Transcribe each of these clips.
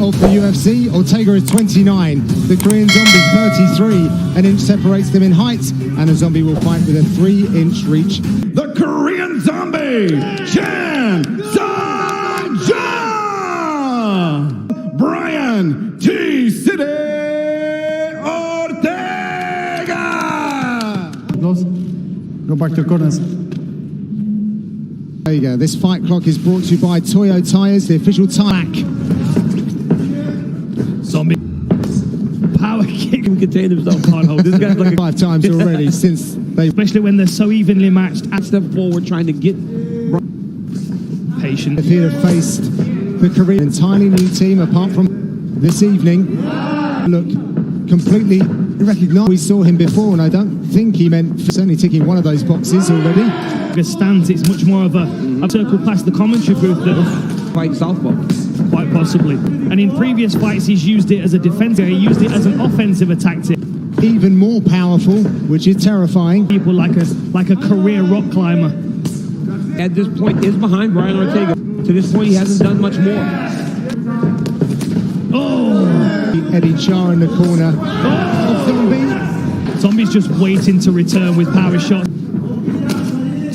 of the UFC. Ortega is 29. The Korean Zombie 33. An inch separates them in height, and the Zombie will fight with a 3-inch reach. The Korean Zombie, Jung, Brian T. City Ortega. Go back to corners. There you go. This fight clock is brought to you by Toyo Tires, the official tire. Zombie power kick and contain himself. Can't hold. This guy's like 5 times already since they, especially when they're so evenly matched. And step forward, trying to get patient. If he had faced the Korean entirely new team, apart from this evening, look completely recognized. We saw him before, and I don't think he meant certainly ticking one of those boxes already. The stance, it's much more of a circle past the commentary booth that fight southpaw. Quite possibly. And in previous fights, he's used it as a defensive. He used it as an offensive tactic. Even more powerful, which is terrifying. People like a career rock climber. At this point, is behind Brian Ortega. To this point, he hasn't done much more. Oh! Eddie Char in the corner. Oh! Zombie. Zombie's just waiting to return with power shot.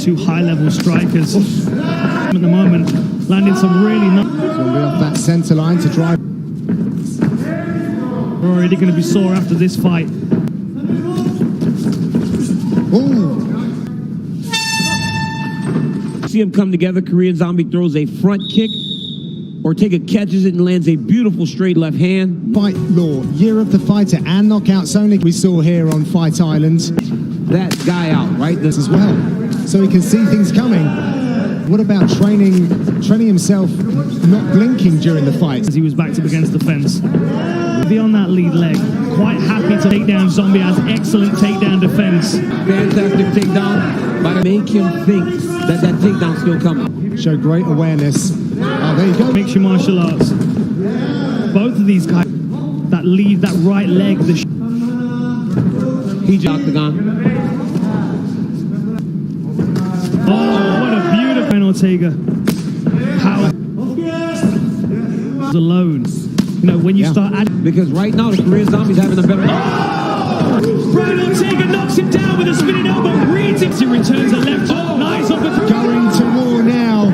2 high-level strikers at the moment, landing some really nice. Zombie off that center line to drive. We're already going to be sore after this fight. Ooh. See them come together. Korean Zombie throws a front kick. Ortega catches it and lands a beautiful straight left hand. Fight Law, Year of the Fighter and Knockouts Only we saw here on Fight Island. That guy out, right? This as well. So he can see things coming. What about training himself, not blinking during the fight? As he was backed up against the fence. Beyond that lead leg, quite happy to take down Zombie, has excellent takedown defense. Fantastic takedown, but make him think that takedown's still coming. Show great awareness. Oh, there you go. Mixed martial arts. Both of these guys, that lead, that right leg, he just octagon. Oh, what a beautiful Ortega. Power. Alone. You know, when you start adding. Because right now, the Korean Zombie's having a better. Oh! Brian Ortega knocks him down with a spinning elbow. Reads it. He returns a left. Oh, nice off the. Going to war now.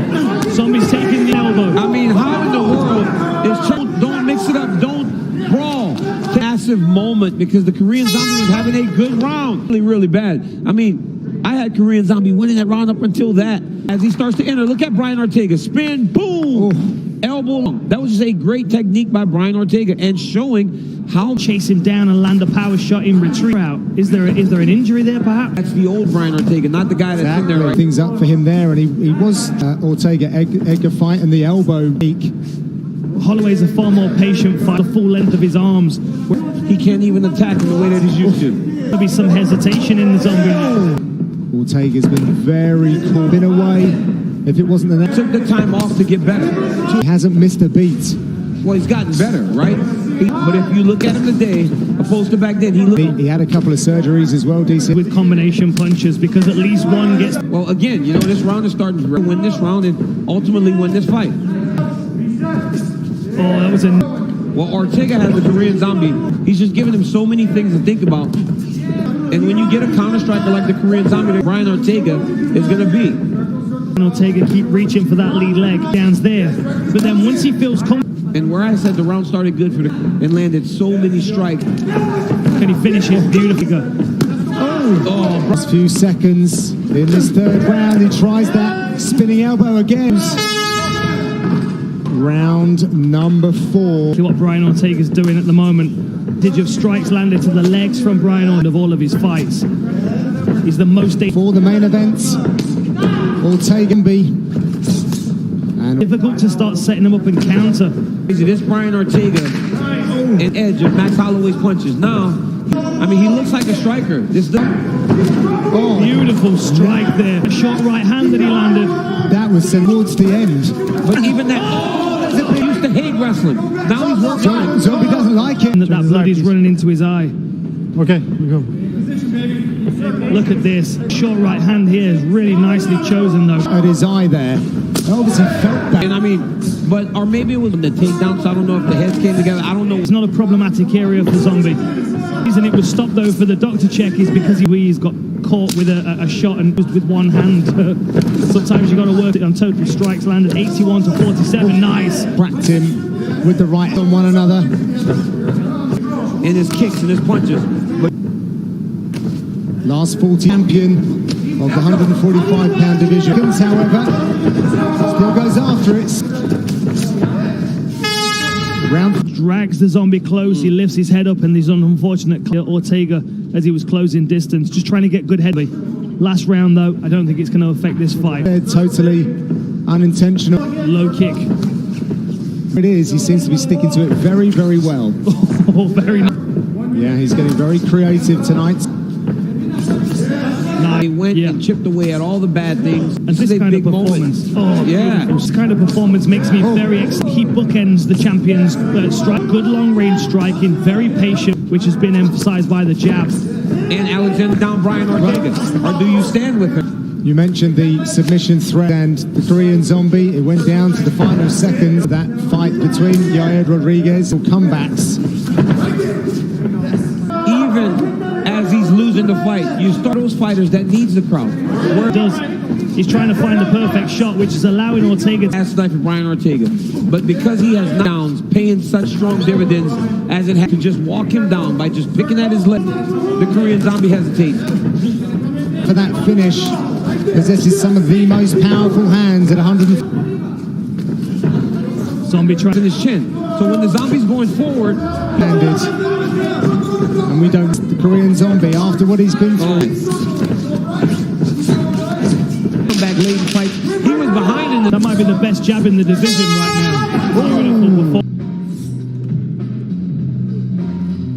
Zombie's taking the elbow. I mean, how in the world is. Don't mix it up. Don't brawl. Massive moment because the Korean Zombie was having a good round. Really bad. I mean, I had Korean Zombie winning that round up until that. As he starts to enter, look at Brian Ortega. Spin, boom, elbow. That was just a great technique by Brian Ortega and showing how chase him down and land a power shot in retreat. Is there an injury there, perhaps? That's the old Brian Ortega, not the guy that's in there. Right. Things up for him there, and he was Ortega Edgar fight and the elbow peak. Holloway's a far more patient fight, the full length of his arms. He can't even attack in the way that he's used to. There'll be some hesitation in the Zombie. Ortega's been very cool. Been away. If it wasn't the took the time off to get better. He hasn't missed a beat. Well, he's gotten better, right? But if you look at him today, opposed to back then, he had a couple of surgeries as well, DC. With combination punches, because at least one gets. Well, again, you know, this round is starting to win this round and ultimately win this fight. Oh, that was a. Well, Ortega has the Korean Zombie. He's just giving him so many things to think about. And when you get a counter striker like the Korean Zombie that Brian Ortega is going to be. Ortega keep reaching for that lead leg. Down's there. But then once he feels confident. And where I said the round started good for the and landed so many strikes. Can he finish it? Beautifully. Oh, last few seconds in this third round. He tries that spinning elbow again. Round number 4. See what Brian Ortega's doing at the moment. Of strikes landed to the legs from Brian Ortega of all of his fights. He's the most for the main event. Ortega be and difficult to start setting him up and counter. This Brian Ortega and edge of Max Holloway's punches. Now, I mean, he looks like a striker. Beautiful strike there. A short right hand that he landed. That was towards the end. But even that. He used to hate wrestling. Now he's working on it. Zombie doesn't like it. That blood is running into his eye. Okay, we go. Look at this. Short right hand here is really nicely chosen, though. At his eye there. Obviously felt that. And I mean, or maybe it was the takedown, so I don't know if the heads came together. I don't know. It's not a problematic area for Zombie. The reason it was stopped though for the doctor check is because he's got caught with a shot and with one hand. Sometimes you got to work it on total strikes. Landed 81 to 47. Nice. Cracked him with the right on one another. In his kicks and his punches. But Last 40 champion of the 145-pound division. However, still goes after it. Round Drags the Zombie close. He lifts his head up, and there's an unfortunate Ortega as he was closing distance, just trying to get good head. Last round, though, I don't think it's going to affect this fight. totally unintentional. Low kick. It is. He seems to be sticking to it very, very well. Oh, very nice. Yeah, he's getting very creative tonight. he went and chipped away at all the bad things. And this kind of performance, this kind of performance makes me very excited. He bookends the champion's strike. Good long-range striking, very patient, which has been emphasized by the jab. And Alexander down Brian Ortega. Or do you stand with him? You mentioned the submission threat and the Korean Zombie. It went down to the final seconds. That fight between Yair Rodriguez or comebacks. Even as he's losing the fight, you start those fighters that needs the crowd. Where it does. He's trying to find the perfect shot, which is allowing Ortega to last night for Brian Ortega. But because he has knockdowns, paying such strong dividends as it had to just walk him down by just picking at his leg, the Korean Zombie hesitates. For that finish, possesses some of the most powerful hands at 100. Zombie trying in his chin. So when the Zombie's going forward, landed. And we don't the Korean Zombie after what he's been through. Come back late in fight. He was behind in the. That might be the best jab in the division right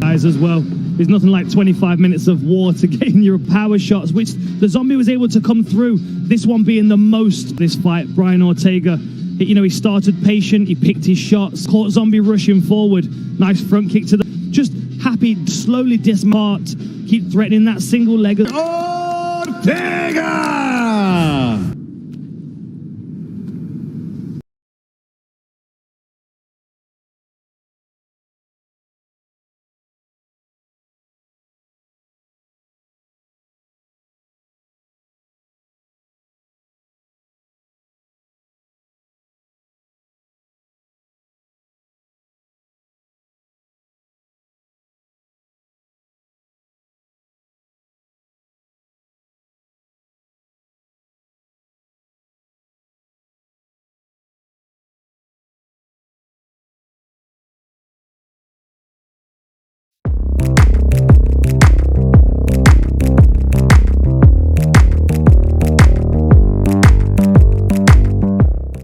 now. Guys, as well. There's nothing like 25 minutes of war to get in your power shots, which the Zombie was able to come through. This one being the most. This fight, Brian Ortega. He started patient. He picked his shots. Caught Zombie rushing forward. Nice front kick to the. Just happy, slowly dismart. Keep threatening that single leg. Ortega!